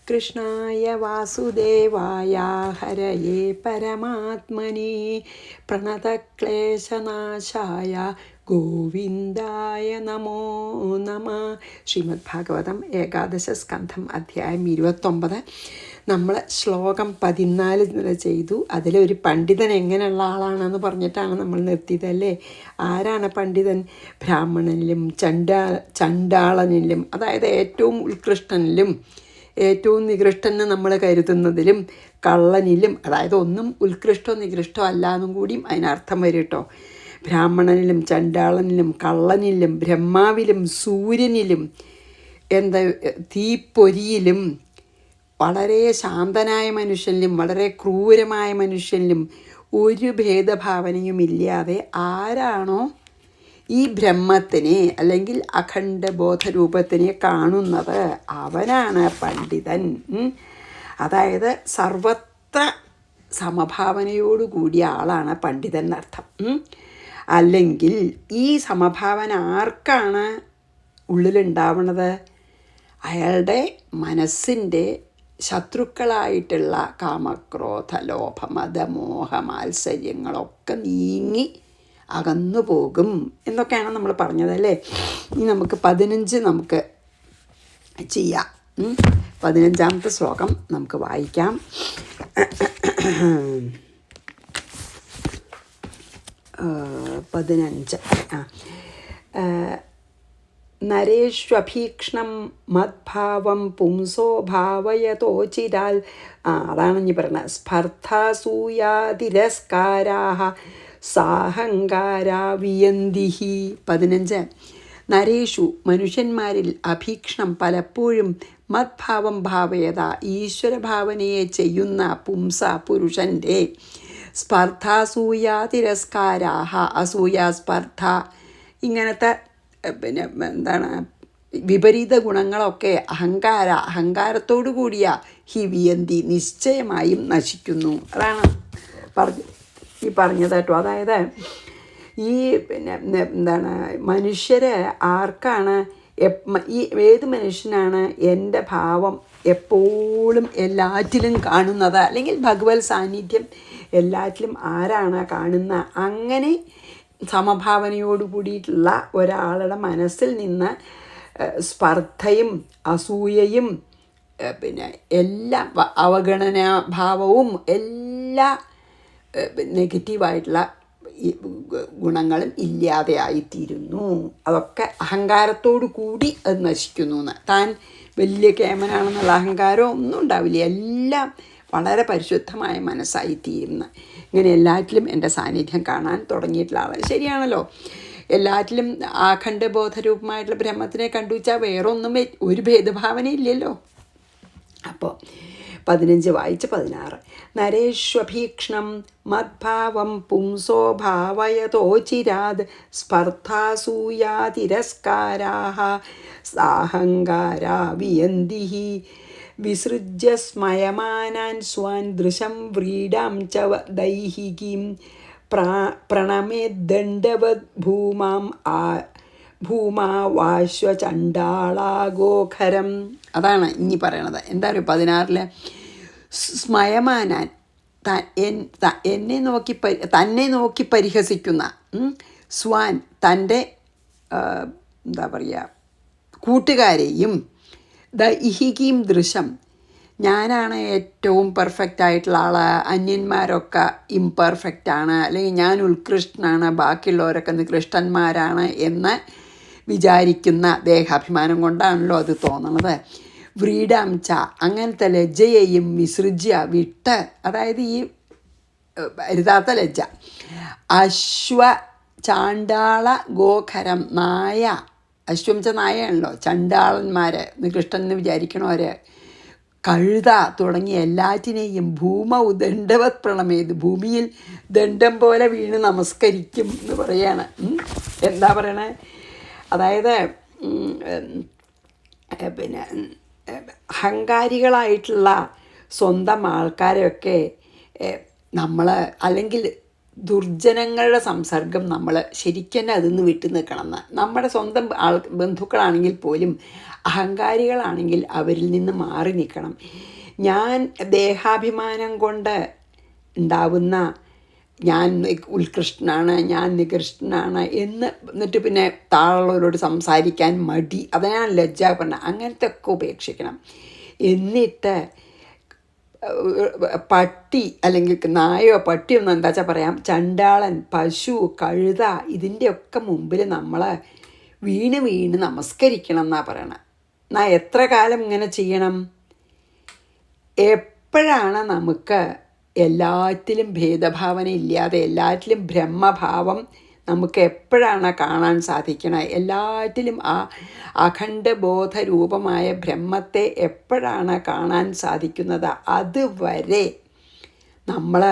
കൃഷ്ണായ വാസുദേവായ ഹരയേ പരമാത്മനേ പ്രണതക്ലേശനാശായ ഗോവിന്ദായ നമോ നമ. ശ്രീമദ് ഭാഗവതം ഏകാദശ സ്കന്ധം അധ്യായം 29. നമ്മൾ ശ്ലോകം 14 വരെ ചെയ്തു. അതിലൊരു പണ്ഡിതൻ എങ്ങനെയുള്ള ആളാണെന്ന് പറഞ്ഞിട്ടാണ് നമ്മൾ നിർത്തിയതല്ലേ. ആരാണ് പണ്ഡിതൻ? ബ്രാഹ്മണനിലും ചണ്ടാളനിലും, അതായത് ഏറ്റവും ഉത്കൃഷ്ടനിലും ഏറ്റവും നികൃഷ്ടന് നമ്മൾ കരുതുന്നതിലും കള്ളനിലും, അതായത് ഒന്നും ഉത്കൃഷ്ടോ നികൃഷ്ടോ അല്ലാന്നും കൂടിയും അതിനർത്ഥം വരും കേട്ടോ. ബ്രാഹ്മണനിലും ചണ്ടാളനിലും കള്ളനിലും ബ്രഹ്മാവിലും സൂര്യനിലും തീപ്പൊരിയിലും വളരെ ശാന്തനായ മനുഷ്യനിലും വളരെ ക്രൂരമായ മനുഷ്യനിലും ഒരു ഭേദഭാവനയുമില്ലാതെ ആരാണോ ഈ ബ്രഹ്മത്തിനെ അല്ലെങ്കിൽ അഖണ്ഡബോധരൂപത്തിനെ കാണുന്നത് അവനാണ് പണ്ഡിതൻ. അതായത് സർവത്ര സമഭാവനയോടുകൂടിയ ആളാണ് പണ്ഡിതൻ എന്നർത്ഥം. അല്ലെങ്കിൽ ഈ സമഭാവന ആർക്കാണ് ഉള്ളിലുണ്ടാവണത്? അയാളുടെ മനസ്സിൻ്റെ ശത്രുക്കളായിട്ടുള്ള കാമക്രോധ ലോഭ മത മോഹ മാത്സര്യങ്ങളൊക്കെ നീങ്ങി അകന്നു പോകും എന്നൊക്കെയാണ് നമ്മൾ പറഞ്ഞതല്ലേ. ഇനി നമുക്ക് 15 നമുക്ക് ചെയ്യാം. 15ാമത്തെ ശ്ലോകം നമുക്ക് വായിക്കാം. നരേഷ്വഭീക്ഷ്ണം മദ്ഭാവം പുംസോ ഭാവയതോചിരാൽ. അതാണ് ഇനി പറഞ്ഞത്. സ്പർദ്ധാസൂയാതിരസ്കാരാഹ സാഹങ്കാരാ വിയന്തിഹി. 15. നരേഷു മനുഷ്യന്മാരിൽ അഭീക്ഷ്ണം പലപ്പോഴും മദ്ഭാവം ഭാവയത ഈശ്വരഭാവനയെ ചെയ്യുന്ന പുംസ പുരുഷൻ്റെ സ്പർദ്ധാസൂയാതിരസ്കാരാഹ അസൂയ സ്പർദ്ധ ഇങ്ങനത്തെ എന്താണ് വിപരീത ഗുണങ്ങളൊക്കെ അഹങ്കാരത്തോടു കൂടിയ ഹി വിയന്തി നിശ്ചയമായും നശിക്കുന്നു. അതാണ് ഈ പറഞ്ഞത് കേട്ടോ. അതായത് ഈ എന്താണ് മനുഷ്യരെ ആർക്കാണ് ഈ ഏത് മനുഷ്യനാണ് എൻ്റെ ഭാവം എപ്പോഴും എല്ലാറ്റിലും കാണുന്നത്, അല്ലെങ്കിൽ ഭഗവത് സാന്നിധ്യം എല്ലാറ്റിലും ആരാണ് കാണുന്ന? അങ്ങനെ സമഭാവനയോടു കൂടിയിട്ടുള്ള ഒരാളുടെ മനസ്സിൽ നിന്ന് സ്പർദ്ധയും അസൂയയും എല്ലാ അവഗണനാഭാവവും എല്ലാ നെഗറ്റീവായിട്ടുള്ള ഗുണങ്ങളും ഇല്ലാതെയായിത്തീരുന്നു. അതൊക്കെ അഹങ്കാരത്തോടു കൂടി അത് നശിക്കുന്നു എന്ന്. താൻ വലിയ കേമനാണെന്നുള്ള അഹങ്കാരം ഒന്നും ഉണ്ടാവില്ല. എല്ലാം വളരെ പരിശുദ്ധമായ മനസ്സായിത്തീരുന്ന. ഇങ്ങനെ എല്ലാറ്റിലും എൻ്റെ സാന്നിധ്യം കാണാൻ തുടങ്ങിയിട്ടുള്ള ആൾ. ശരിയാണല്ലോ. എല്ലാറ്റിലും അഖണ്ഡബോധരൂപമായിട്ടുള്ള ബ്രഹ്മത്തിനെ കണ്ടുവച്ചാൽ വേറൊന്നും ഒരു ഭേദഭാവനയില്ലല്ലോ. അപ്പോൾ 15 വായിച്ച് 16. നരേഷ്വഭീക്ഷ്ണം മദ്ഭാവം പുംസോ ഭാവയതോചിരാത് സ്പർദ്ധാസൂയാതിരസ്കാരാഹ സാഹങ്കാരാ വിയന്തിഹി വിസൃജ്യ സ്മയമാനാൻ സ്വാൻ ദൃശം വ്രീഡാം ച ദൈഹികീം പ്രണമേദ്ദണ്ഡവത് ഭൂമാവാശ്വചണ്ടാളാഗോഖരം. അതാണ് ഇനി പറയണത്. എന്താ പറയുക 16 സ്മയമാനാൻ തന്നെ നോക്കി പരിഹസിക്കുന്ന സ്വാൻ തൻ്റെ എന്താ പറയുക കൂട്ടുകാരെയും ദൈഹികീം ദൃശം ഞാനാണ് ഏറ്റവും പെർഫെക്റ്റ് ആയിട്ടുള്ള ആൾ, അന്യന്മാരൊക്കെ ഇംപെർഫെക്റ്റാണ്, അല്ലെങ്കിൽ ഞാൻ ഉത്കൃഷ്ടനാണ്, ബാക്കിയുള്ളവരൊക്കെ നികൃഷ്ടന്മാരാണ് എന്ന് വിചാരിക്കുന്ന ദേഹാഭിമാനം കൊണ്ടാണല്ലോ അത് തോന്നണത്. വ്രീഡാം ച അങ്ങനത്തെ ലജ്ജയെയും വിസൃജ്യ വിട്ട്, അതായത് ഈ അരുതാത്ത ലജ്ജ. അശ്വ ചാണ്ടാള ഗോഖരം നായ, അശ്വം ച നായയാണല്ലോ, ചണ്ടാളന്മാർ നികൃഷ്ടനെന്ന് വിചാരിക്കണവർ, കഴുത തുടങ്ങിയ എല്ലാറ്റിനെയും ഭൂമൗ ദണ്ഡവത് പ്രണമേത് ഭൂമിയിൽ ദണ്ഡം പോലെ വീണ് നമസ്കരിക്കും എന്ന് പറയാണ്. എന്താ പറയണേ? അതായത് അഹങ്കാരികളായിട്ടുള്ള സ്വന്തം ആൾക്കാരെയൊക്കെ നമ്മൾ അല്ലെങ്കിൽ ദുർജനങ്ങളുടെ സംസർഗം നമ്മൾ ശരിക്കും തന്നെ അതിൽ നിന്ന് വിട്ടു നിൽക്കണമെന്ന്. നമ്മുടെ സ്വന്തം ബന്ധുക്കളാണെങ്കിൽ പോലും അഹങ്കാരികളാണെങ്കിൽ അവരിൽ നിന്ന് മാറി നിൽക്കണം. ഞാൻ ദേഹാഭിമാനം കൊണ്ട് ഉണ്ടാവുന്ന ഞാൻ ഉത്കൃഷ്ടനാണ്, ഞാൻ നികൃഷ്ടനാണ് എന്നിട്ട് പിന്നെ താഴെയുള്ളവരോട് സംസാരിക്കാൻ മടി, അതാണ് ലജ്ജ പറഞ്ഞ, അങ്ങനത്തെ ഒക്കെ ഉപേക്ഷിക്കണം. എന്നിട്ട് പട്ടി അല്ലെങ്കിൽ നായോ പട്ടിയോ എന്ന് എന്താ വെച്ചാൽ പറയാം, ചണ്ടാളൻ, പശു, കഴുത ഇതിൻ്റെയൊക്കെ മുമ്പിൽ നമ്മൾ വീണ് വീണ് നമസ്കരിക്കണം എന്നാണ് പറയണത്. എന്നാൽ എത്ര കാലം ഇങ്ങനെ ചെയ്യണം? എപ്പോഴാണ് നമുക്ക് എല്ലാറ്റിലും ഭേദഭാവന ഇല്ലാതെ എല്ലാറ്റിലും ബ്രഹ്മഭാവം നമുക്ക് എപ്പോഴാണ് കാണാൻ സാധിക്കണത്? എല്ലാറ്റിലും ആ അഖണ്ഡബോധരൂപമായ ബ്രഹ്മത്തെ എപ്പോഴാണ് കാണാൻ സാധിക്കുന്നത്? അതുവരെ നമ്മൾ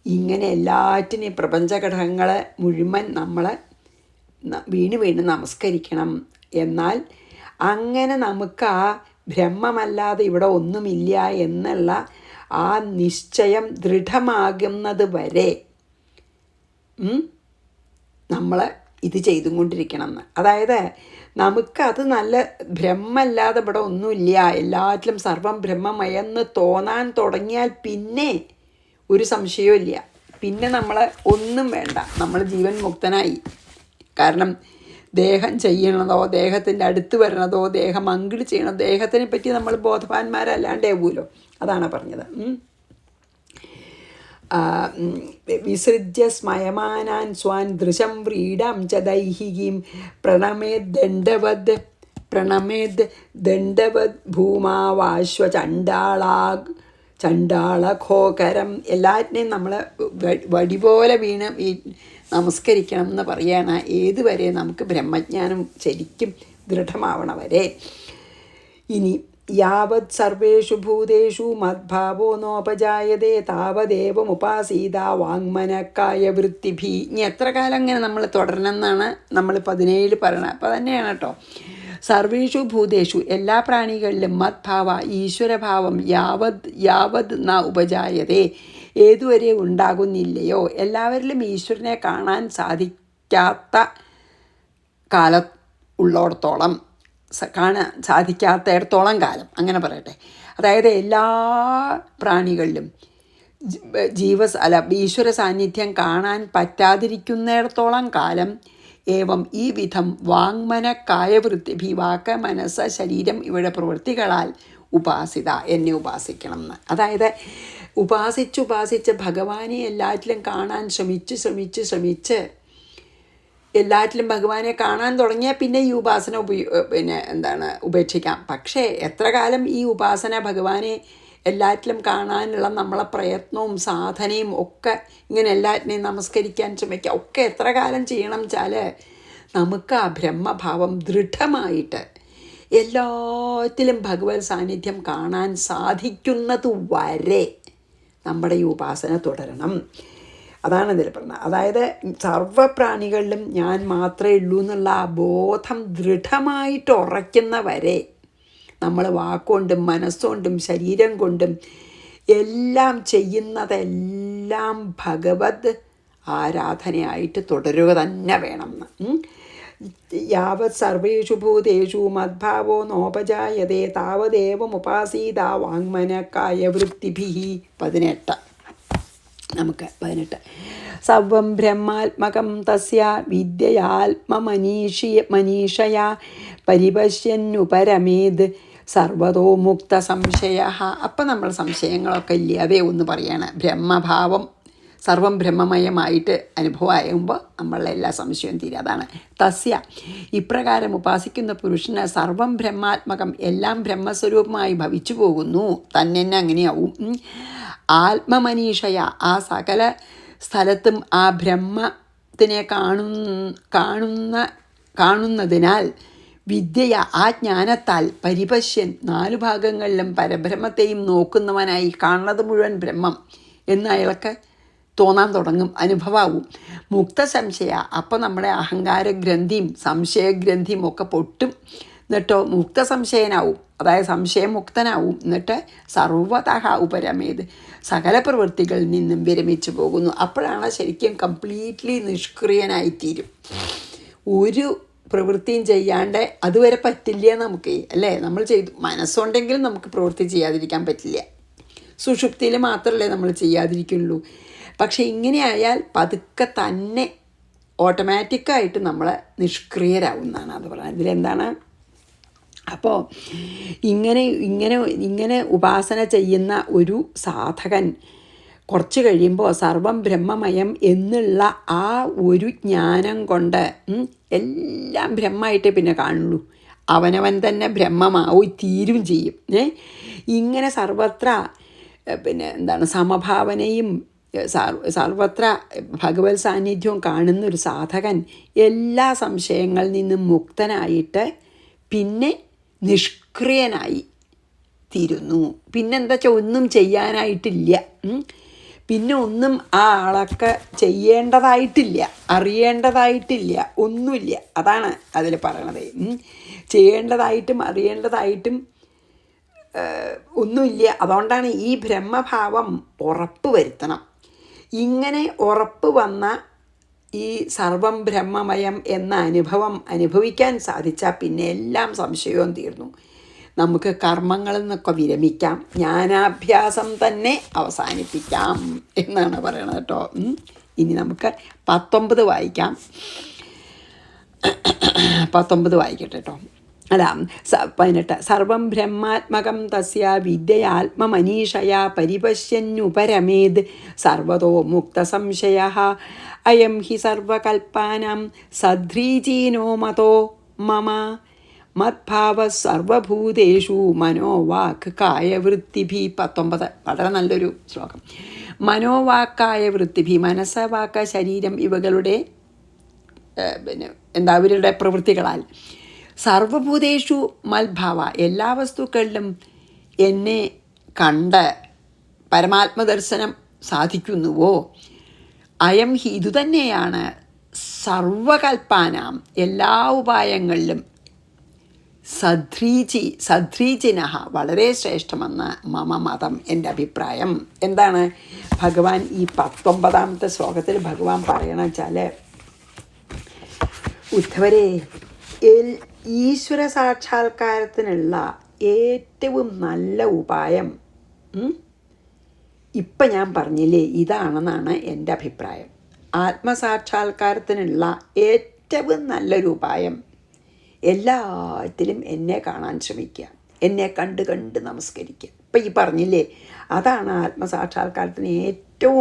ഇങ്ങനെ എല്ലാറ്റിനെയും പ്രപഞ്ചഘടകങ്ങൾ മുഴുവൻ നമ്മൾ വീണ് വീണ് നമസ്കരിക്കണം. എന്നാൽ അങ്ങനെ നമുക്ക് ആ ബ്രഹ്മമല്ലാതെ ഇവിടെ ഒന്നുമില്ല എന്നുള്ള ആ നിശ്ചയം ദൃഢമാകുന്നത് വരെ നമ്മൾ ഇത് ചെയ്തും കൊണ്ടിരിക്കണം എന്ന്. അതായത് നമുക്കത് നല്ല ബ്രഹ്മല്ലാതെ ഇവിടെ ഒന്നുമില്ല, എല്ലാറ്റിലും സർവം ബ്രഹ്മമയെന്ന് തോന്നാൻ തുടങ്ങിയാൽ പിന്നെ ഒരു സംശയവും ഇല്ല, പിന്നെ നമ്മൾ ഒന്നും വേണ്ട, നമ്മൾ ജീവൻ മുക്തനായി. കാരണം ദേഹം ചെയ്യണതോ ദേഹത്തിൻ്റെ അടുത്ത് വരണതോ ദേഹം അങ്കിട് ചെയ്യണതോ ദേഹത്തിനെ പറ്റി നമ്മൾ ബോധവാന്മാരല്ലാണ്ടേ പോലോ. അതാണ് പറഞ്ഞത്. വിസൃജ്യ സ്മയമാനാൻ സ്വാൻ ദൃശം വ്രീഡം ച ദൈഹികീം പ്രണമേദണ്ഡവദ് ഭൂമാവാശ്വ ചണ്ടാളഘോകരം. എല്ലാറ്റിനെയും നമ്മൾ വടി പോലെ വീണ് നമസ്കരിക്കണം എന്ന് പറയുകയാണ്. ഏതുവരെ? നമുക്ക് ബ്രഹ്മജ്ഞാനം ശരിക്കും ദൃഢമാവണവരെ. ഇനി യാവത് സർവേഷു ഭൂതേഷു മദ്ഭാവോ നോപജായതേ താവദേവമുപാസീത വാങ്മനക്കായ വൃത്തിഭി. ഇനി എത്ര കാലം അങ്ങനെ നമ്മൾ തുടരണം എന്നാണ് നമ്മൾ 17 പറയണത്. അപ്പോൾ തന്നെയാണ് കേട്ടോ. സർവേഷു ഭൂതേഷു എല്ലാ പ്രാണികളിലും മദ്ഭാവ ഈശ്വരഭാവം യാവത് ന ഉപജായതേ ഏതുവരെ ഉണ്ടാകുന്നില്ലയോ, എല്ലാവരിലും ഈശ്വരനെ കാണാൻ സാധിക്കാത്ത കാലം ഉള്ളിടത്തോളം, കാണാൻ സാധിക്കാത്തിടത്തോളം കാലം അങ്ങനെ പറയട്ടെ. അതായത് എല്ലാ പ്രാണികളിലും ഈശ്വര സാന്നിധ്യം കാണാൻ പറ്റാതിരിക്കുന്നിടത്തോളം കാലം ഏവം ഈ വിധം വാങ്മന കായവൃത്തി വാക്ക് മനസ്സ് ശരീരം ഇവയുടെ പ്രവൃത്തികളാൽ ഉപാസിത എന്നെ ഉപാസിക്കണം എന്ന്. അതായത് ഉപാസിച്ച് ഭഗവാനെ എല്ലാറ്റിലും കാണാൻ ശ്രമിച്ച് എല്ലാറ്റിലും ഭഗവാനെ കാണാൻ തുടങ്ങിയാൽ പിന്നെ ഈ ഉപാസന ഉപേക്ഷിക്കാം. പക്ഷേ എത്ര കാലം ഈ ഉപാസന ഭഗവാനെ എല്ലാറ്റിലും കാണാനുള്ള നമ്മളെ പ്രയത്നവും സാധനയും ഒക്കെ ഇങ്ങനെ എല്ലാറ്റിനെയും നമസ്കരിക്കാൻ ശ്രമിക്കുക ഒക്കെ എത്ര കാലം ചെയ്യണം വെച്ചാൽ നമുക്ക് ആ ബ്രഹ്മഭാവം ദൃഢമായിട്ട് എല്ലാറ്റിലും ഭഗവത് സാന്നിധ്യം കാണാൻ സാധിക്കുന്നത് വരെ നമ്മുടെ ഈ ഉപാസന തുടരണം. അതാണ് ഇതിൽ പറഞ്ഞത്. അതായത് സർവ്വപ്രാണികളിലും ഞാൻ മാത്രമേ ഉള്ളൂ എന്നുള്ള ആ ബോധം ദൃഢമായിട്ട് ഉറയ്ക്കുന്ന വരെ നമ്മൾ വാക്കുകൊണ്ടും മനസ്സുകൊണ്ടും ശരീരം കൊണ്ടും എല്ലാം ചെയ്യുന്നതെല്ലാം ഭഗവത് ആരാധനയായിട്ട് തുടരുക തന്നെ വേണം എന്ന്. യാവത് സർവേഷു ഭൂതേഷു മദ്ഭാവോ നോപജായതേ താവദേവമുപാസീത വാങ്മനക്കായ വൃത്തിഭി. 18 നമുക്ക് 18 സർവം ബ്രഹ്മാത്മകം തസ്യ വിദ്യയാത്മമനീഷയാ പരിപശ്യന്നുപരമേത് സർവതോ മുക്ത സംശയ. അപ്പം നമ്മൾ സംശയങ്ങളൊക്കെ ഇല്ലാതെ ഒന്ന് പറയാണ്. ബ്രഹ്മഭാവം സർവം ബ്രഹ്മമയമായിട്ട് അനുഭവമാകുമ്പോൾ നമ്മളുടെ എല്ലാ സംശയവും തീരും. അതാണ് തസ്യ. ഇപ്രകാരം ഉപാസിക്കുന്ന പുരുഷന് സർവം ബ്രഹ്മാത്മകം എല്ലാം ബ്രഹ്മസ്വരൂപമായി ഭവിച്ചു പോകുന്നു, തന്നെ അങ്ങനെയാവും. ആത്മമനീഷയ ആ സകല സ്ഥലത്തും ആ ബ്രഹ്മത്തിനെ കാണുന്നതിനാൽ വിദ്യയ ആ ജ്ഞാനത്താൽ പരിപശ്യൻ 4 ഭാഗങ്ങളിലും പരബ്രഹ്മത്തെയും നോക്കുന്നവനായി കാണുന്നത് മുഴുവൻ ബ്രഹ്മം എന്ന് അയാൾക്ക് തോന്നാൻ തുടങ്ങും, അനുഭവമാവും. മുക്ത സംശയ അപ്പം നമ്മുടെ അഹങ്കാരഗ്രന്ഥിയും സംശയഗ്രന്ഥിയും ഒക്കെ പൊട്ടും. എന്നിട്ടോ മുക്തസംശയനാവും, അതായത് സംശയമുക്തനാവും. എന്നിട്ട് സർവതഃ ഉപരമേത്, സകല പ്രവൃത്തികളിൽ നിന്നും വിരമിച്ചു പോകുന്നു. അപ്പോഴാണ് ശരിക്കും കംപ്ലീറ്റ്ലി നിഷ്ക്രിയനായിത്തീരും. ഒരു പ്രവൃത്തിയും ചെയ്യാണ്ട് അതുവരെ പറ്റില്ല നമുക്ക്, അല്ലേ? നമ്മൾ ചെയ്തു മനസ്സുണ്ടെങ്കിൽ നമുക്ക് പ്രവൃത്തി ചെയ്യാതിരിക്കാൻ പറ്റില്ല. സുഷുപ്തിയിൽ മാത്രമല്ലേ നമ്മൾ ചെയ്യാതിരിക്കുള്ളൂ. പക്ഷെ ഇങ്ങനെ ആയാൽ പതുക്കെ തന്നെ ഓട്ടോമാറ്റിക്കായിട്ട് നമ്മൾ നിഷ്ക്രിയരാകുന്നതാണ് അത് പറയുന്നത്. ഇതിലെന്താണ്? അപ്പോൾ ഇങ്ങനെ ഉപാസന ചെയ്യുന്ന ഒരു സാധകൻ കുറച്ച് കഴിയുമ്പോൾ സർവം ബ്രഹ്മമയം എന്നുള്ള ആ ഒരു ജ്ഞാനം കൊണ്ട് എല്ലാം ബ്രഹ്മമായിട്ടേ പിന്നെ കാണുള്ളൂ. അവനവൻ തന്നെ ബ്രഹ്മമാവും തീരും ചെയ്യും. ഇങ്ങനെ സർവത്ര സമഭാവനയും സർവത്ര ഭഗവത് സാന്നിധ്യവും കാണുന്നൊരു സാധകൻ എല്ലാ സംശയങ്ങളിൽ നിന്നും മുക്തനായിട്ട് പിന്നെ നിഷ്ക്രിയനായി തീരുന്നു. പിന്നെന്താ വെച്ചാൽ ഒന്നും ചെയ്യാനായിട്ടില്ല. പിന്നെ ഒന്നും ആ ആളൊക്കെ ചെയ്യേണ്ടതായിട്ടില്ല, അറിയേണ്ടതായിട്ടില്ല, ഒന്നുമില്ല. അതാണ് അതിൽ പറയണത്. ചെയ്യേണ്ടതായിട്ടും അറിയേണ്ടതായിട്ടും ഒന്നുമില്ല. അതുകൊണ്ടാണ് ഈ ബ്രഹ്മഭാവം ഉറപ്പ് വരുത്തണം. ഇങ്ങനെ ഉറപ്പ് വന്ന ഈ സർവം ബ്രഹ്മമയം എന്ന അനുഭവം അനുഭവിക്കാൻ സാധിച്ചാൽ പിന്നെ എല്ലാം സംശയവും തീർന്നു. നമുക്ക് കർമ്മങ്ങളിൽ നിന്നൊക്കെ വിരമിക്കാം, ജ്ഞാനാഭ്യാസം തന്നെ അവസാനിപ്പിക്കാം എന്നാണ് പറയണത് കേട്ടോ. ഇനി നമുക്ക് 19 വായിക്കാം. 19 വായിക്കട്ടെ കേട്ടോ. അല്ല, 18. സർവം ബ്രഹ്മാത്മകം തസ്യ വിദ്യയാത്മമനീഷയാ പരിപശ്യന്നുപരമേത് സർവതോ മുക്തസംശയഃ അയം ഹി സർവകൽപ്പാനാം സദ്ധ്രീചീനോ മതോ മമ മദ്ഭാവ സർവഭൂതേഷു മനോവാക്ക് കായവൃത്തിഭി. 19 വളരെ നല്ലൊരു ശ്ലോകം. മനോവാക്കായ വൃത്തിഭി, മനസ്സ്, വാക്ക്, ശരീരം ഇവകളുടെ അവരുടെ പ്രവൃത്തികളാൽ സർവഭൂതേഷു മൽഭാവ എല്ലാ വസ്തുക്കളിലും എന്നെ കണ്ട് പരമാത്മദർശനം സാധിക്കുന്നുവോ. അയം ഹി ഇതുതന്നെയാണ് സർവകൽപ്പാനാം എല്ലാ ഉപായങ്ങളിലും സദ്ധ്രീചിനഃ വളരെ ശ്രേഷ്ഠമെന്ന് മമ മതം എൻ്റെ അഭിപ്രായം. എന്താണ് ഭഗവാൻ ഈ 19ാമത്തെ ശ്ലോകത്തിൽ ഭഗവാൻ പറയണ വെച്ചാൽ, ഉദ്ധവരെ, ഈശ്വര സാക്ഷാത്കാരത്തിനുള്ള ഏറ്റവും നല്ല ഉപായം ഇപ്പം ഞാൻ പറഞ്ഞില്ലേ ഇതാണെന്നാണ് എൻ്റെ അഭിപ്രായം. ആത്മസാക്ഷാത്കാരത്തിനുള്ള ഏറ്റവും നല്ലൊരു ഉപായം എല്ലാറ്റിലും എന്നെ കാണാൻ ശ്രമിക്കുക, എന്നെ കണ്ട് കണ്ട് നമസ്കരിക്കുക. ഇപ്പം ഈ പറഞ്ഞില്ലേ അതാണ് ആത്മസാക്ഷാത്കാരത്തിന് ഏറ്റവും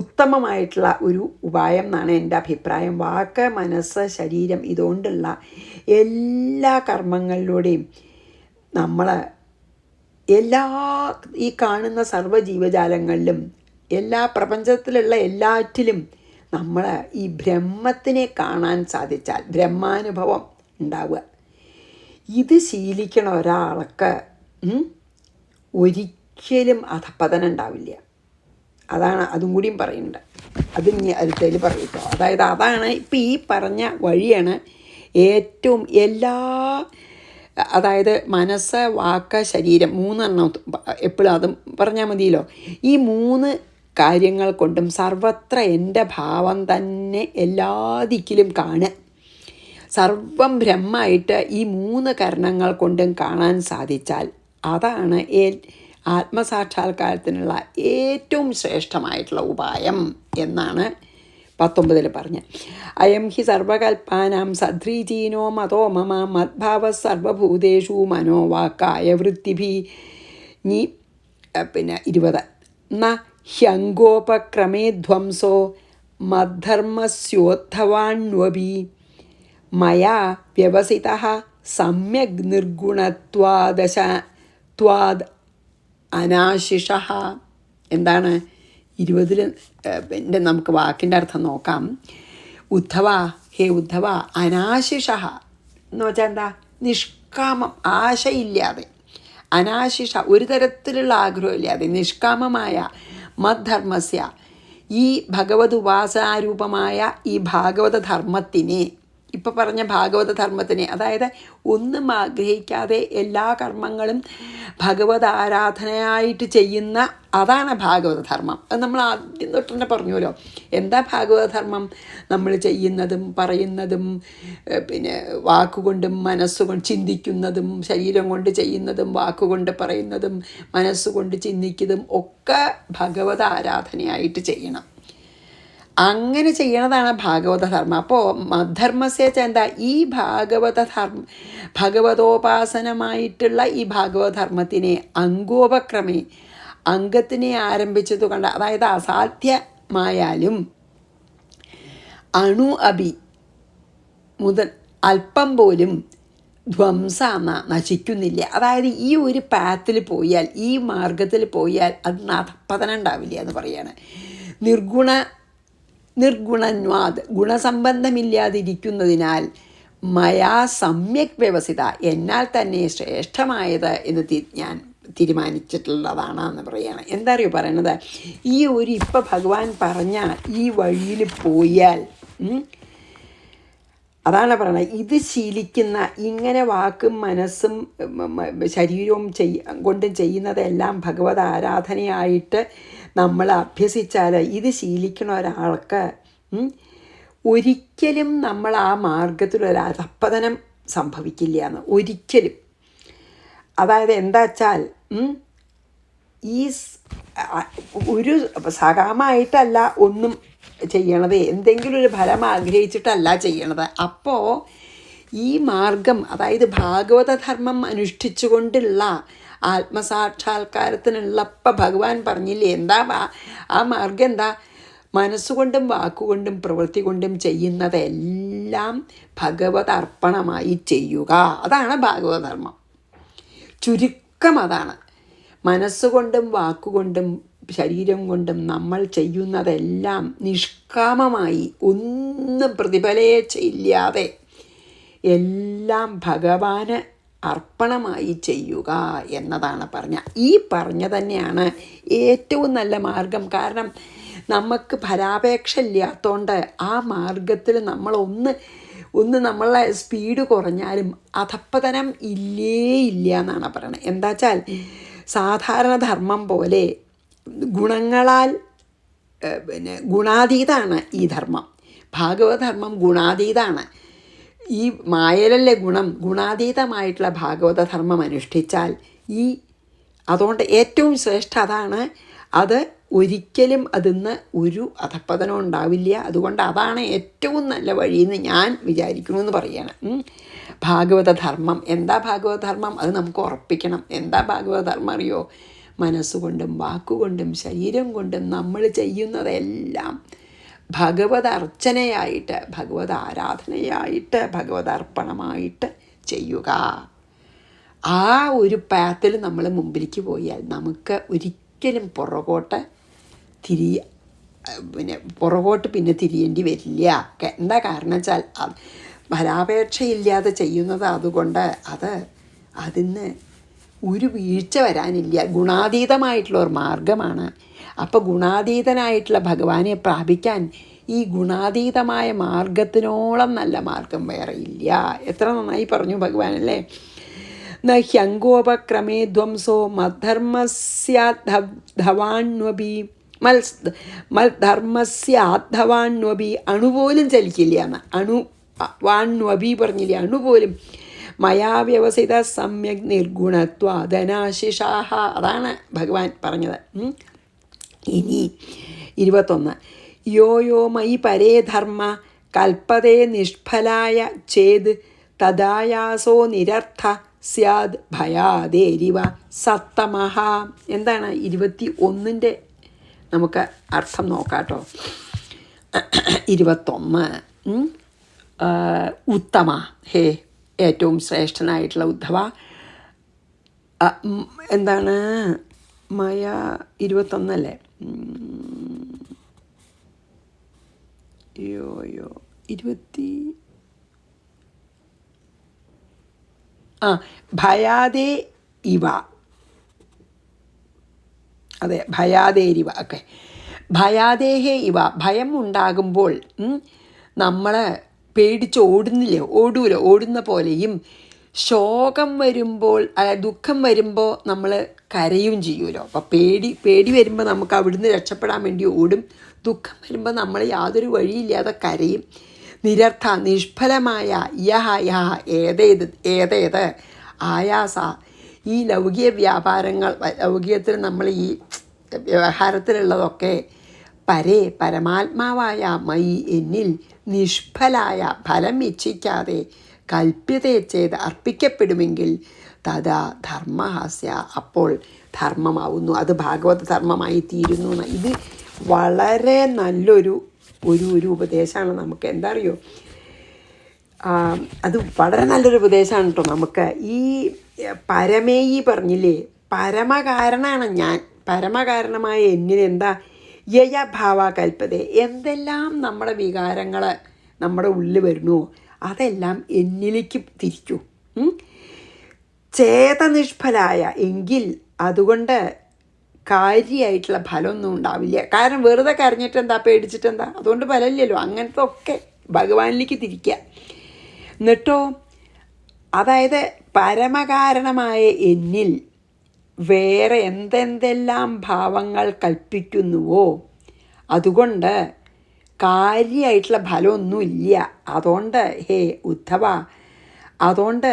ഉത്തമമായിട്ടുള്ള ഒരു ഉപായം എന്നാണ് എൻ്റെ അഭിപ്രായം. വാക്ക്, മനസ്സ്, ശരീരം ഇതുകൊണ്ടുള്ള എല്ലാ കർമ്മങ്ങളിലൂടെയും നമ്മൾ ഈ കാണുന്ന സർവ്വജീവജാലങ്ങളിലും എല്ലാ പ്രപഞ്ചത്തിലുള്ള എല്ലാറ്റിലും നമ്മൾ ഈ ബ്രഹ്മത്തിനെ കാണാൻ സാധിച്ചാൽ ബ്രഹ്മാനുഭവം ഉണ്ടാവുക. ഇത് ശീലിക്കണ ഒരാൾക്ക് ഒരിക്കലും അധപ്പതനം ഉണ്ടാവില്ല. അതാണ് അതും കൂടിയും പറയുന്നുണ്ട്. അത് ഇനി അടുത്തതിൽ പറയട്ടോ. അതായത് അതാണ് ഇപ്പം ഈ പറഞ്ഞ വഴിയാണ് ഏറ്റവും അതായത് മനസ്സ്, വാക്ക്, ശരീരം 3 എപ്പോഴും അതും പറഞ്ഞാൽ മതിയല്ലോ. ഈ 3 കാര്യങ്ങൾ കൊണ്ടും സർവത്ര എൻ്റെ ഭാവം തന്നെ എല്ലാ ദിക്കിലും കാണുക. സർവം ബ്രഹ്മമായിട്ട് ഈ 3 കരണങ്ങൾ കൊണ്ടും കാണാൻ സാധിച്ചാൽ അതാണ് ആത്മസാക്ഷാത്കാരത്തിനുള്ള ഏറ്റവും ശ്രേഷ്ഠമായിട്ടുള്ള ഉപായം എന്നാണ് 19 പറഞ്ഞ്. അയം ഹി സർവകൽപ്പാനാം സദ്ധ്രീചീനോ മതോ മമ മദ്ഭാവ സർവഭൂതേഷു മനോവാക്കായ വൃത്തിഭി. 20 ന ഹ്യങ്കോപക്രമേ ധ്വംസോ മദ്ധർമ്മസ്യോദ്ധവാണ്വപി മയാ വ്യവസിതഃ സമ്യഗ് നിർഗുണത്വാദ് അനാശിഷഃ. എന്താണ് 20 നമുക്ക് വാക്കിൻ്റെ അർത്ഥം നോക്കാം. ഉദ്ധവ, ഹേ ഉദ്ധവ, അനാശിഷഃ എന്ന് വെച്ചാൽ എന്താ? നിഷ്കാമം, ആശയില്ലാതെ, അനാശിഷ ഒരു തരത്തിലുള്ള ആഗ്രഹമില്ലാതെ നിഷ്കാമമായ മദ്ധർമ്മസ്യ ഈ ഭഗവത് ഉപാസനാരൂപമായ ഈ ഭാഗവത ധർമ്മത്തിനെ ഇപ്പം പറഞ്ഞ ഭാഗവത ധർമ്മത്തിനെ, അതായത് ഒന്നും ആഗ്രഹിക്കാതെ എല്ലാ കർമ്മങ്ങളും ഭഗവത് ആരാധനയായിട്ട് ചെയ്യുന്ന, അതാണ് ഭാഗവത ധർമ്മം. അത് നമ്മൾ ആദ്യം തൊട്ട് തന്നെ പറഞ്ഞുവല്ലോ. എന്താ ഭാഗവത ധർമ്മം? നമ്മൾ ചെയ്യുന്നതും പറയുന്നതും പിന്നെ വാക്കുകൊണ്ടും മനസ്സുകൊണ്ട് ചിന്തിക്കുന്നതും, ശരീരം കൊണ്ട് ചെയ്യുന്നതും വാക്കുകൊണ്ട് പറയുന്നതും മനസ്സുകൊണ്ട് ചിന്തിക്കുന്നതും ഒക്കെ ഭഗവത് ആരാധനയായിട്ട് ചെയ്യണം. അങ്ങനെ ചെയ്യണതാണ് ഭാഗവത ധർമ്മം. അപ്പോൾ മദ്ധർമ്മസേച്ച എന്താ? ഈ ഭഗവതോപാസനമായിട്ടുള്ള ഈ ഭാഗവത ധർമ്മത്തിനെ അംഗോപക്രമേ, അംഗത്തിനെ ആരംഭിച്ചത് കൊണ്ട്, അതായത് അസാധ്യമായാലും അണു അഭി മുതൽ അല്പം പോലും ധ്വംസാന്ന നശിക്കുന്നില്ല. അതായത് ഈ ഒരു പാത്തിൽ പോയാൽ, ഈ മാർഗത്തിൽ പോയാൽ അത് അധപ്പതനം ഉണ്ടാവില്ല എന്ന് പറയാണ്. നിർഗുണന്വാദ്, ഗുണസംബന്ധമില്ലാതിരിക്കുന്നതിനാൽ മയാ സമ്യക് വ്യവസിത, എന്നാൽ തന്നെ ശ്രേഷ്ഠമായത് എന്ന് ഞാൻ തീരുമാനിച്ചിട്ടുള്ളതാണ് എന്ന് പറയുകയാണ്. എന്താ അറിയോ പറയണത്? ഈ ഒരു ഇപ്പം ഭഗവാൻ പറഞ്ഞ ഈ വഴിയിൽ പോയാൽ, അതാണ് പറയണത്, ഇത് ശീലിക്കുന്ന, ഇങ്ങനെ വാക്കും മനസ്സും ശരീരവും കൊണ്ടും ചെയ്യുന്നതെല്ലാം ഭഗവത് ആരാധനയായിട്ട് നമ്മൾ അഭ്യസിച്ചാൽ, ഇത് ശീലിക്കുന്ന ഒരാൾക്ക് ഒരിക്കലും നമ്മൾ ആ മാർഗത്തിലൊരു അധപ്പതനം സംഭവിക്കില്ല എന്ന്, ഒരിക്കലും. അതായത് എന്താ വെച്ചാൽ ഈ ഒരു സകാമായിട്ടല്ല ഒന്നും ചെയ്യണത്, എന്തെങ്കിലും ഒരു ഫലം ആഗ്രഹിച്ചിട്ടല്ല ചെയ്യണത്. അപ്പോൾ ഈ മാർഗം, അതായത് ഭാഗവത ധർമ്മം അനുഷ്ഠിച്ചുകൊണ്ടുള്ള ആത്മസാക്ഷാത്കാരത്തിനുള്ളപ്പോൾ ഭഗവാൻ പറഞ്ഞില്ലേ, എന്താ ആ മാർഗം? എന്താ? മനസ്സുകൊണ്ടും വാക്കുകൊണ്ടും പ്രവൃത്തി കൊണ്ടും ചെയ്യുന്നതെല്ലാം ഭഗവത് അർപ്പണമായി ചെയ്യുക. അതാണ് ഭാഗവത ധർമ്മം. ചുരുക്കം അതാണ്. മനസ്സുകൊണ്ടും വാക്കുകൊണ്ടും ശരീരം കൊണ്ടും നമ്മൾ ചെയ്യുന്നതെല്ലാം നിഷ്കാമമായി, ഒന്നും പ്രതിഫലേച്ഛയില്ലാതെ എല്ലാം ഭഗവാന് അർപ്പണമായി ചെയ്യുക എന്നതാണ് പറഞ്ഞ. ഈ പറഞ്ഞ തന്നെയാണ് ഏറ്റവും നല്ല മാർഗം. കാരണം നമുക്ക് ഫലാപേക്ഷ ഇല്ലാത്തതുകൊണ്ട് ആ മാർഗത്തിൽ നമ്മളൊന്ന് നമ്മളെ സ്പീഡ് കുറഞ്ഞാലും അധപ്പതനം ഇല്ല എന്നാണ് പറയണത്. എന്താ വെച്ചാൽ സാധാരണ ധർമ്മം പോലെ ഗുണങ്ങളാൽ ഗുണാതീതാണ് ഈ ധർമ്മം. ഭാഗവതധർമ്മം ഗുണാതീതാണ്. ഈ മായലല്ലേ ഗുണം. ഗുണാതീതമായിട്ടുള്ള ഭാഗവതധർമ്മം അനുഷ്ഠിച്ചാൽ അതുകൊണ്ട് ഏറ്റവും ശ്രേഷ്ഠ അതാണ്. അത് ഒരിക്കലും അതിന്ന് ഒരു അധപ്പതനം ഉണ്ടാവില്ല. അതുകൊണ്ട് അതാണ് ഏറ്റവും നല്ല വഴിയെന്ന് ഞാൻ വിചാരിക്കണമെന്ന് പറയണം. ഭാഗവതധർമ്മം എന്താ? ഭാഗവതധർമ്മം അത് നമുക്ക് ഉറപ്പിക്കണം. എന്താ ഭാഗവതധർമ്മം അറിയോ? മനസ്സുകൊണ്ടും വാക്കുകൊണ്ടും ശരീരം കൊണ്ടും നമ്മൾ ചെയ്യുന്നതെല്ലാം ഭഗവത് അർച്ചനയായിട്ട്, ഭഗവത് ആരാധനയായിട്ട്, ഭഗവത് അർപ്പണമായിട്ട് ചെയ്യുക. ആ ഒരു പാത്തിൽ നമ്മൾ മുമ്പിലേക്ക് പോയാൽ നമുക്ക് ഒരിക്കലും പുറകോട്ട് പിന്നെ തിരിയേണ്ടി വരില്ല. എന്താ കാരണം വെച്ചാൽ ഫലാപേക്ഷയില്ലാതെ ചെയ്യുന്നത്, അതുകൊണ്ട് അതിന് ഒരു വീഴ്ച വരാനില്ല. ഗുണാതീതമായിട്ടുള്ള ഒരു മാർഗമാണ്. അപ്പോൾ ഗുണാതീതനായിട്ടുള്ള ഭഗവാനെ പ്രാപിക്കാൻ ഈ ഗുണാതീതമായ മാർഗത്തിനോളം നല്ല മാർഗം വേറെ ഇല്ല. എത്ര നന്നായി പറഞ്ഞു ഭഗവാനല്ലേ. ന ഹ്യങ്കോപക്രമേ ധ്വംസോ മദ്ധർമ്മസ്യാദ്ധവാണ്വപി മൽധർമ്മസ്യാദ്ധവാണ്വപി, അണുപോലും ചലിക്കില്ല എന്ന്. വാണ്വപി പറഞ്ഞില്ലേ, അണുപോലും. മയാ വ്യവസിത സമ്യക് നിർഗുണത്വാദനാശിഷാഹ, അതാണ് ഭഗവാൻ പറഞ്ഞത്. ഇനി 21. യോ മയി പരേ ധർമ്മ കൽപ്പതേ നിഷ്ഫലായ ചേത് തദായാസോ നിരർത്ഥ സ്യാദ് ഭയാദേരിവ സത്തമഹ. എന്താണ് 21-ൻ്റെ നമുക്ക് അർത്ഥം നോക്കാട്ടോ. 21. ഉത്തമ, ഹേ ഏറ്റവും ശ്രേഷ്ഠനായിട്ടുള്ള ഉദ്ധവ. എന്താണ് മയ 21 ഭയാദേ ഇവ, അതെ, ഭയാദേരിവ. ഓക്കെ, ഭയാദേഹേ ഇവ, ഭയം ഉണ്ടാകുമ്പോൾ നമ്മൾ പേടിച്ച് ഓടുന്നില്ലേ, ഓടുന്ന പോലെയും ശോകം വരുമ്പോൾ, ദുഃഖം വരുമ്പോൾ നമ്മൾ കരയും ചെയ്യുമല്ലോ. അപ്പം പേടി വരുമ്പോൾ നമുക്ക് അവിടുന്ന് രക്ഷപ്പെടാൻ വേണ്ടി ഓടും. ദുഃഖം വരുമ്പോൾ നമ്മൾ യാതൊരു വഴിയില്ലാതെ കരയും. നിഷ്ഫലമായ ഏതേത് ആയാസ, ഈ ലൗകിക വ്യാപാരങ്ങൾ, ലൗകികത്തിൽ നമ്മൾ ഈ വ്യവഹാരത്തിലുള്ളതൊക്കെ പരമാത്മാവായ മയി എന്നിൽ നിഷ്ഫലായ, ഫലം ഇച്ഛിക്കാതെ കൽപ്യതയെ ചെയ്ത് അർപ്പിക്കപ്പെടുമെങ്കിൽ തഥാ ധർമ്മഹാസ്യ, അപ്പോൾ ധർമ്മമാവുന്നു, അത് ഭാഗവത ധർമ്മമായി തീരുന്നു. ഇത് വളരെ നല്ലൊരു ഒരു ഉപദേശമാണ് നമുക്ക്. എന്താ അറിയോ, അത് വളരെ നല്ലൊരു ഉപദേശമാണ് കേട്ടോ നമുക്ക്. ഈ പരമേയി പറഞ്ഞില്ലേ, പരമകാരണമാണ് ഞാൻ, പരമകാരണമായ എന്നിനെന്താ യയഭാവ കൽപ്പത, എന്തെല്ലാം നമ്മുടെ വികാരങ്ങൾ നമ്മുടെ ഉള്ളിൽ വരുന്നു അതെല്ലാം എന്നിലേക്ക് തിരിക്കൂ. ചേതനിഷ്ഫലായ, എങ്കിൽ അതുകൊണ്ട് കാര്യമായിട്ടുള്ള ഫലമൊന്നും ഉണ്ടാവില്ല. കാരണം വെറുതെ കരഞ്ഞിട്ടെന്താ, പേടിച്ചിട്ടെന്താ, അതുകൊണ്ട് ഫലമില്ലല്ലോ. അങ്ങനത്തെ ഒക്കെ ഭഗവാനിലേക്ക് തിരിക്കുക. എന്നിട്ടോ, അതായത് പരമകാരണമായ എന്നിൽ വേറെ എന്തെന്തെല്ലാം ഭാവങ്ങൾ കൽപ്പിക്കുന്നുവോ അതുകൊണ്ട് കാര്യമായിട്ടുള്ള ഫലമൊന്നുമില്ല. അതുകൊണ്ട് ഹേ ഉദ്ധവ, അതുകൊണ്ട്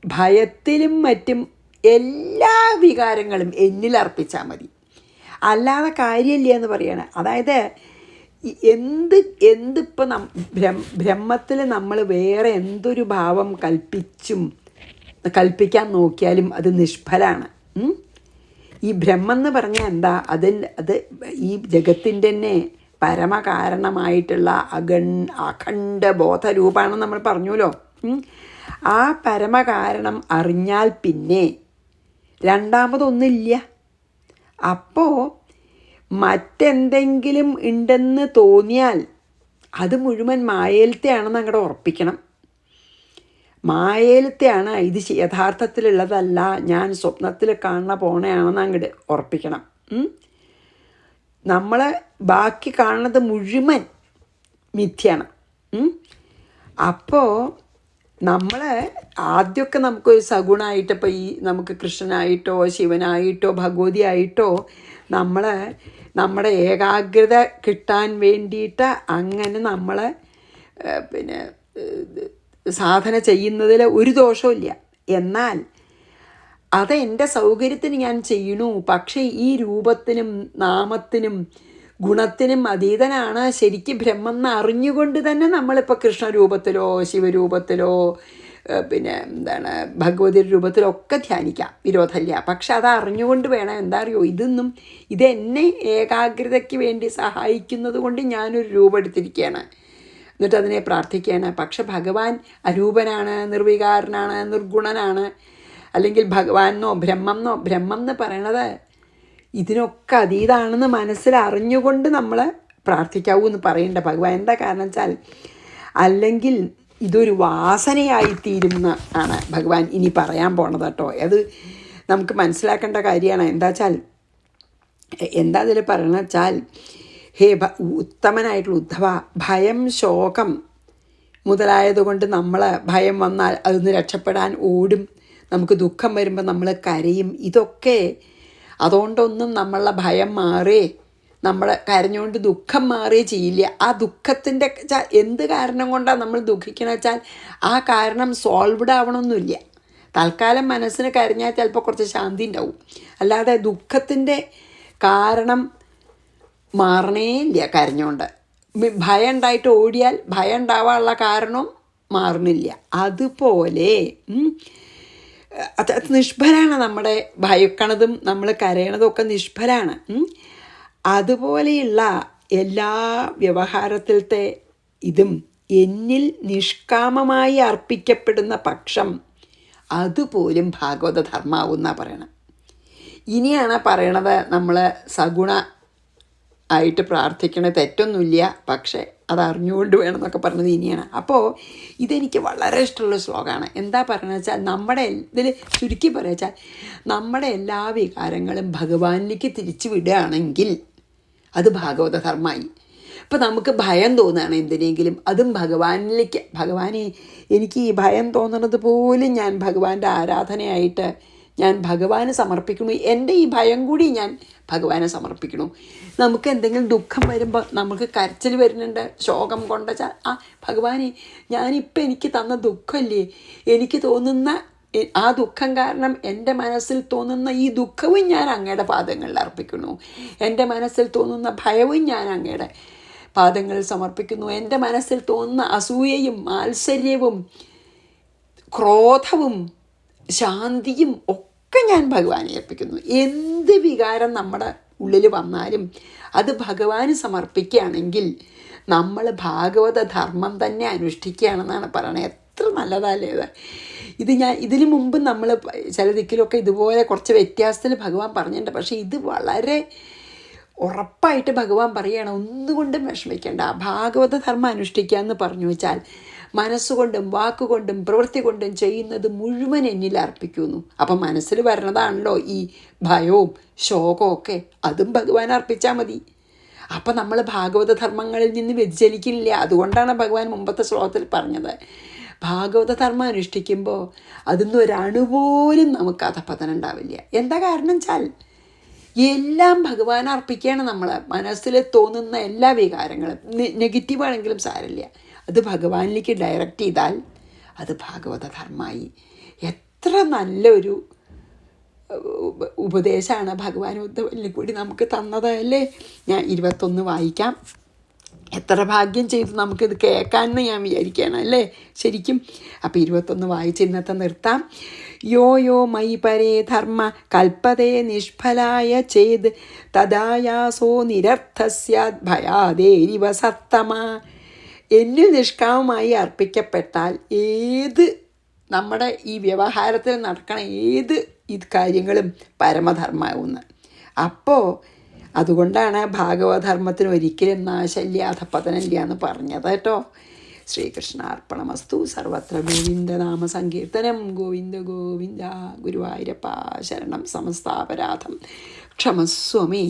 ഭയത്തിലും മറ്റും എല്ലാ വികാരങ്ങളും എന്നിൽ അർപ്പിച്ചാൽ മതി, അല്ലാതെ കാര്യമില്ല എന്ന് പറയാണ്. അതായത് എന്തിപ്പോൾ ബ്രഹ്മത്തിൽ നമ്മൾ വേറെ എന്തൊരു ഭാവം കൽപ്പിക്കാൻ നോക്കിയാലും അത് നിഷ്ഫലാണ്. ഈ ബ്രഹ്മം എന്ന് പറഞ്ഞാൽ എന്താ, അത് ഈ ജഗത്തിൻ്റെ തന്നെ പരമകാരണമായിട്ടുള്ള അഖണ്ഡ ബോധരൂപമാണെന്ന് നമ്മൾ പറഞ്ഞല്ലോ. ആ പരമകാരണം അറിഞ്ഞാൽ പിന്നെ രണ്ടാമതൊന്നുമില്ല. അപ്പോൾ മറ്റെന്തെങ്കിലും ഉണ്ടെന്ന് തോന്നിയാൽ അത് മുഴുവൻ മായയിലത്തെയാണെന്ന് അങ്ങോട്ട് ഉറപ്പിക്കണം. മായയിലത്തെയാണ്, ഇത് യഥാർത്ഥത്തിലുള്ളതല്ല, ഞാൻ സ്വപ്നത്തിൽ കാണുന്ന പോണയാണെന്ന് അങ്ങോട്ട് ഉറപ്പിക്കണം. നമ്മൾ ബാക്കി കാണുന്നത് മുഴുവൻ മിഥ്യയാണ്. അപ്പോൾ നമ്മൾ ആദ്യമൊക്കെ നമുക്കൊരു സഗുണമായിട്ട്, ഇപ്പോൾ ഈ നമുക്ക് കൃഷ്ണനായിട്ടോ ശിവനായിട്ടോ ഭഗവതിയായിട്ടോ നമ്മുടെ ഏകാഗ്രത കിട്ടാൻ വേണ്ടിയിട്ട് അങ്ങനെ നമ്മൾ പിന്നെ സാധന ചെയ്യുന്നതിൽ ഒരു ദോഷമില്ല. എന്നാൽ അത് എൻ്റെ സൗകര്യത്തിന് ഞാൻ ചെയ്യണു. പക്ഷേ ഈ രൂപത്തിനും നാമത്തിനും ഗുണത്തിനും അതീതനാണ് ശരിക്കും ബ്രഹ്മം എന്ന് അറിഞ്ഞുകൊണ്ട് തന്നെ നമ്മളിപ്പോൾ കൃഷ്ണരൂപത്തിലോ ശിവരൂപത്തിലോ പിന്നെ എന്താണ് ഭഗവതി രൂപത്തിലോ ഒക്കെ ധ്യാനിക്കാം, വിരോധമില്ല. പക്ഷെ അത് അറിഞ്ഞുകൊണ്ട് വേണം. എന്താ അറിയോ, ഇതെന്നെ ഏകാഗ്രതയ്ക്ക് വേണ്ടി സഹായിക്കുന്നത് കൊണ്ട് ഞാനൊരു രൂപം എടുത്തിരിക്കുകയാണ്, എന്നിട്ട് അതിനെ പ്രാർത്ഥിക്കുകയാണ്. പക്ഷെ ഭഗവാൻ അരൂപനാണ്, നിർവികാരനാണ്, നിർഗുണനാണ്. അല്ലെങ്കിൽ ഭഗവാനെന്നോ ബ്രഹ്മം എന്ന് പറയണത് ഇതിനൊക്കെ അതീതാണെന്ന് മനസ്സിലറിഞ്ഞുകൊണ്ട് നമ്മൾ പ്രാർത്ഥിക്കാവൂ എന്ന് പറയേണ്ട ഭഗവാൻ. എന്താ കാരണം വെച്ചാൽ, അല്ലെങ്കിൽ ഇതൊരു വാസനയായിത്തീരുന്ന ആണ് ഭഗവാൻ ഇനി പറയാൻ പോണത് കേട്ടോ. അത് നമുക്ക് മനസ്സിലാക്കേണ്ട കാര്യമാണ്. എന്താ അതിൽ പറയണ വെച്ചാൽ, ഹേ ഉത്തമനായിട്ടുള്ള ഉദ്ധവ, ഭയം ശോകം മുതലായതുകൊണ്ട് നമ്മൾ ഭയം വന്നാൽ അതിന് രക്ഷപ്പെടാൻ ഓടും, നമുക്ക് ദുഃഖം വരുമ്പോൾ നമ്മൾ കരയും. ഇതൊക്കെ അതുകൊണ്ടൊന്നും നമ്മളുടെ ഭയം മാറേ, നമ്മൾ കരഞ്ഞുകൊണ്ട് ദുഃഖം മാറുകയേ ചെയ്യില്ല. ആ ദുഃഖത്തിൻ്റെ എന്ത് കാരണം കൊണ്ടാണ് നമ്മൾ ദുഃഖിക്കണമെന്ന് വെച്ചാൽ ആ കാരണം സോൾവ്ഡ് ആവണമെന്നില്ല. തൽക്കാലം മനസ്സിന് കരഞ്ഞാൽ ചിലപ്പോൾ കുറച്ച് ശാന്തി ഉണ്ടാവും, അല്ലാതെ ദുഃഖത്തിൻ്റെ കാരണം മാറണേ ഇല്ല കരഞ്ഞുകൊണ്ട്. ഭയം ഉണ്ടായിട്ട് ഓടിയാൽ ഭയം ഉണ്ടാവാനുള്ള കാരണവും മാറണില്ല. അതുപോലെ അത് നിഷ്ഫലാണ്. നമ്മുടെ ഭയക്കണതും നമ്മൾ കരയണതും ഒക്കെ നിഷ്ഫലാണ്. അതുപോലെയുള്ള എല്ലാ വ്യവഹാരത്തിലത്തെ ഇതും എന്നിൽ നിഷ്കാമമായി അർപ്പിക്കപ്പെടുന്ന പക്ഷം അതുപോലും ഭാഗവത ധർമ്മാവുന്നാണ് പറയണം. ഇനിയാണ് പറയണത് നമ്മൾ സഗുണ ആയിട്ട് പ്രാർത്ഥിക്കണത് തെറ്റൊന്നുമില്ല, പക്ഷേ അത് അറിഞ്ഞുകൊണ്ട് വേണം എന്നൊക്കെ പറഞ്ഞത് ഇനിയാണ്. അപ്പോൾ ഇതെനിക്ക് വളരെ ഇഷ്ടമുള്ള ശ്ലോകമാണ്. എന്താ പറയുന്നത് വെച്ചാൽ, നമ്മുടെ ഇതിൽ ചുരുക്കി പറയുക വെച്ചാൽ, നമ്മുടെ എല്ലാ വികാരങ്ങളും ഭഗവാനിലേക്ക് തിരിച്ചു വിടുകയാണെങ്കിൽ അത് ഭാഗവത ധർമ്മമായി. അപ്പം നമുക്ക് ഭയം തോന്നുകയാണ് എന്തിനെങ്കിലും, അതും ഭഗവാനിലേക്ക്, ഭഗവാനെ എനിക്ക് ഈ ഭയം തോന്നുന്നത് പോലും ഞാൻ ഭഗവാന്റെ ആരാധനയായിട്ട് ഞാൻ ഭഗവാന് സമർപ്പിക്കണു, എൻ്റെ ഈ ഭയം കൂടി ഞാൻ ഭഗവാനെ സമർപ്പിക്കണു. നമുക്ക് എന്തെങ്കിലും ദുഃഖം വരുമ്പോൾ നമുക്ക് കരച്ചിൽ വരുന്നുണ്ട്, ശോകം കൊണ്ട് ആ ഭഗവാനെ ഞാനിപ്പോൾ എനിക്ക് തന്ന ദുഃഖമല്ലേ, എനിക്ക് തോന്നുന്ന ആ ദുഃഖം കാരണം എൻ്റെ മനസ്സിൽ തോന്നുന്ന ഈ ദുഃഖവും ഞാൻ അങ്ങയുടെ പാദങ്ങളിൽ അർപ്പിക്കുന്നു, എൻ്റെ മനസ്സിൽ തോന്നുന്ന ഭയവും ഞാൻ അങ്ങയുടെ പാദങ്ങളിൽ സമർപ്പിക്കുന്നു, എൻ്റെ മനസ്സിൽ തോന്നുന്ന അസൂയയും മാത്സര്യവും ക്രോധവും ശാന്തിയും ഒക്കെ ഞാൻ ഭഗവാനെ ഏൽപ്പിക്കുന്നു. എന്ത് വികാരം നമ്മുടെ ഉള്ളിൽ വന്നാലും അത് ഭഗവാന് സമർപ്പിക്കുകയാണെങ്കിൽ നമ്മൾ ഭാഗവത ധർമ്മം തന്നെ അനുഷ്ഠിക്കുകയാണെന്നാണ് പറയണത്. എത്ര നല്ലതല്ലേ ഇത്. ഇതിനു മുമ്പ് നമ്മൾ ചില ദിക്കിലൊക്കെ ഇതുപോലെ കുറച്ച് വ്യത്യാസത്തിൽ ഭഗവാൻ പറഞ്ഞിട്ടുണ്ട്. പക്ഷേ ഇത് വളരെ ഉറപ്പായിട്ട് ഭഗവാൻ പറയുകയാണ്, ഒന്നുകൊണ്ടും വിഷമിക്കേണ്ട, ഭാഗവത ധർമ്മം അനുഷ്ഠിക്കുക എന്ന് പറഞ്ഞു വെച്ചാൽ മനസ്സുകൊണ്ടും വാക്കുകൊണ്ടും പ്രവൃത്തി കൊണ്ടും ചെയ്യുന്നത് മുഴുവൻ എന്നിൽ അർപ്പിക്കുന്നു. അപ്പം മനസ്സിൽ വരണതാണല്ലോ ഈ ഭയവും ശോകവും ഒക്കെ, അതും ഭഗവാൻ അർപ്പിച്ചാൽ മതി. അപ്പം നമ്മൾ ഭാഗവത ധർമ്മങ്ങളിൽ നിന്ന് വ്യതിചലിക്കില്ല. അതുകൊണ്ടാണ് ഭഗവാൻ മുമ്പത്തെ ശ്ലോകത്തിൽ പറഞ്ഞത്, ഭാഗവത ധർമ്മം അനുഷ്ഠിക്കുമ്പോൾ അതിന്ന് ഒരണുപോലും നമുക്ക് അധപതനം ഉണ്ടാവില്ല. എന്താ കാരണം വെച്ചാൽ എല്ലാം ഭഗവാൻ അർപ്പിക്കുകയാണ്. നമ്മൾ മനസ്സിൽ തോന്നുന്ന എല്ലാ വികാരങ്ങളും നെഗറ്റീവാണെങ്കിലും സാരമില്ല, അത് ഭഗവാനിലേക്ക് ഡയറക്റ്റ് ചെയ്താൽ അത് ഭാഗവത ധർമ്മമായി. എത്ര നല്ലൊരു ഉപദേശമാണ് ഭഗവാൻ ഉദ്ധവനിൽ കൂടി നമുക്ക് തന്നത് അല്ലേ. ഞാൻ 21 വായിക്കാം. എത്ര ഭാഗ്യം ചെയ്തു നമുക്കിത് കേൾക്കാമെന്ന് ഞാൻ വിചാരിക്കുകയാണ് അല്ലേ ശരിക്കും. അപ്പോൾ 21 വായിച്ച് ഇന്നത്തെ നിർത്താം. യോ യോ മയി പരേ ധർമ്മ കൽപ്പതേ നിഷ്ഫലായ ചേത് തദായാസോ നിരർത്ഥസ്യാത് ഭയാദേരിവ സത്തമ. എന്നിൽ നിഷ്കാമമായി അർപ്പിക്കപ്പെട്ടാൽ ഏത് നമ്മുടെ ഈ വ്യവഹാരത്തിൽ നടക്കണ ഏത് കാര്യങ്ങളും പരമധർമ്മമാവുന്നു. അപ്പോൾ അതുകൊണ്ടാണ് ഭാഗവധർമ്മത്തിന് ഒരിക്കലും നാശല്യ അധപതനമില്ല എന്ന് പറഞ്ഞത് കേട്ടോ. ശ്രീകൃഷ്ണാർപ്പണമസ്തു. സർവത്ര ഗോവിന്ദനാമ സങ്കീർത്തനം. ഗോവിന്ദ ഗോവിന്ദ. ഗുരുവായൂരപ്പ ശരണം. സമസ്താപരാധം ക്ഷമസ്വമേ.